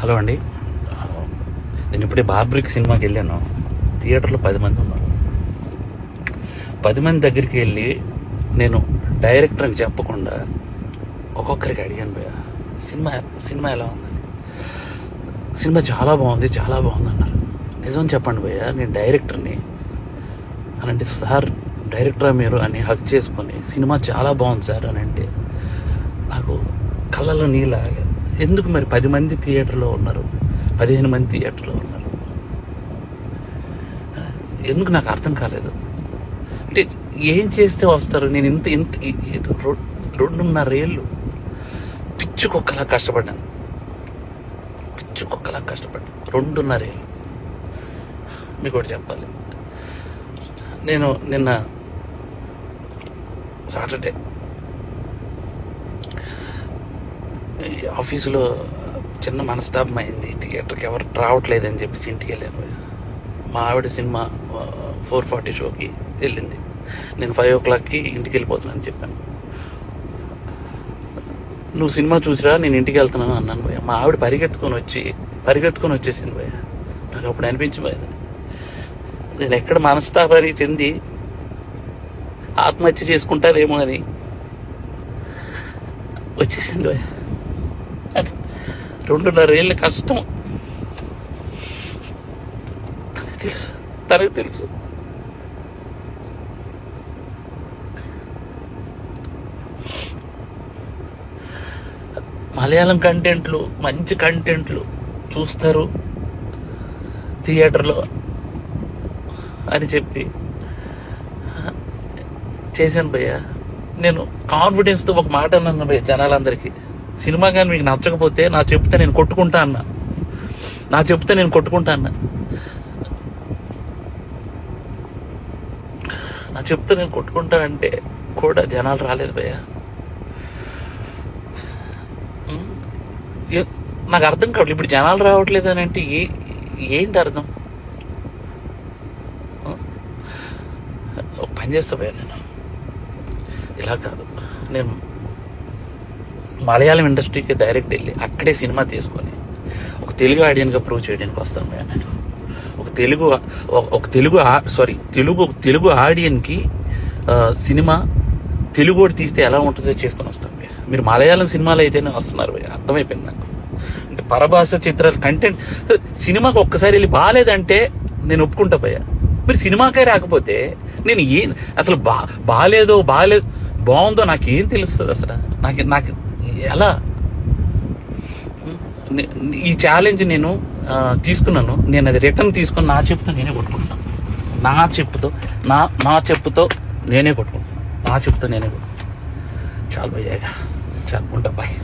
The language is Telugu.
హలో అండి, నేను ఇప్పుడే బార్బరిక్ సినిమాకి వెళ్ళాను. థియేటర్లో 10 మంది ఉన్నారు. 10 మంది దగ్గరికి వెళ్ళి నేను డైరెక్టర్కి చెప్పకుండా ఒక్కొక్కరికి అడిగాను, భయ్యా సినిమా ఎలా ఉందని. సినిమా చాలా బాగుంది అన్నారు. నిజం చెప్పండి భయ్యా, నేను డైరెక్టర్ని అని అంటే, సార్ డైరెక్టరా మీరు అని హక్ చేసుకొని సినిమా చాలా బాగుంది సార్ అని అంటే నాకు కళ్ళలో నీళ్ళు ఆగలేదు. ఎందుకు మరి 10 మంది థియేటర్లో ఉన్నారు, 15 మంది థియేటర్లో ఉన్నారు, ఎందుకు నాకు అర్థం కాలేదు. అంటే ఏం చేస్తే వస్తారు? నేను ఇంత 2.5 ఏళ్ళు పిచ్చుకొక్కలా కష్టపడ్డాను. 2.5 ఏళ్ళు. మీకు ఒకటి చెప్పాలి, నేను నిన్న సాటర్డే ఆఫీసులో చిన్న మనస్తాపం అయింది. థియేటర్కి ఎవరు రావట్లేదని చెప్పేసి ఇంటికి వెళ్ళాను. మా ఆవిడ సినిమా 4:40 షోకి వెళ్ళింది. నేను 5 o'clockకి ఇంటికి వెళ్ళిపోతున్నాను చెప్పాను. నువ్వు సినిమా చూసిరా, నేను ఇంటికి వెళ్తున్నాను అన్నాను భయ్య. మా ఆవిడ పరిగెత్తుకొని వచ్చేసింది భయ్య. నాకు అప్పుడు అనిపించిపోయింది, నేను ఎక్కడ మనస్తాపానికి చెంది ఆత్మహత్య చేసుకుంటారేమో అని వచ్చేసింది భయ్య. అది 2.5 ఏళ్ళ కష్టం తనకు తెలుసు. మలయాళం కంటెంట్లు, మంచి కంటెంట్లు చూస్తారు థియేటర్లో అని చెప్పి చేశాను భయ్య. నేను కాన్ఫిడెన్స్తో ఒక మాట అన్నాను భయ్య జనాలందరికీ, సినిమా కానీ మీకు నచ్చకపోతే నా చెప్తే నేను కొట్టుకుంటా అన్నా. నా చెప్తే నేను కొట్టుకుంటానంటే కూడా జనాలు రాలేదు భయ్య. నాకు అర్థం కావట్లేదు, ఇప్పుడు జనాలు రావట్లేదు అని అంటే ఏంటి అర్థం? ఒక పని చేస్తా భయ్య, నేను ఇలా కాదు, నేను మలయాళం ఇండస్ట్రీకి డైరెక్ట్ వెళ్ళి అక్కడే సినిమా తీసుకొని ఒక తెలుగు ఆడియన్గా ప్రూవ్ చేయడానికి వస్తాను భయ్య. నేను తెలుగు ఆడియన్కి సినిమా తెలుగు తీస్తే ఎలా ఉంటుందో చేసుకొని వస్తాను భయ్య. మీరు మలయాళం సినిమాలు అయితేనే వస్తున్నారు భయ్య, అర్థమైపోయింది నాకు. అంటే పరభాష చిత్రాలు కంటెంట్ సినిమాకి ఒక్కసారి వెళ్ళి బాగాలేదంటే నేను ఒప్పుకుంటా భయ్య. మీరు సినిమాకే రాకపోతే నేను అసలు బాగాలేదు బాగుందో నాకేం తెలుస్తుంది అసలు? నాకు ఎలా? ఈ ఛాలెంజ్ నేను తీసుకున్నాను. నేను అది రిటర్న్ తీసుకొని నా చెప్పుతో నేనే కొట్టుకుంటాను. నా చెప్పుతో నేనే కొట్టుకుంటాను. చాలు భయ్యాగా, చాలు ఉంటా, బాయ్.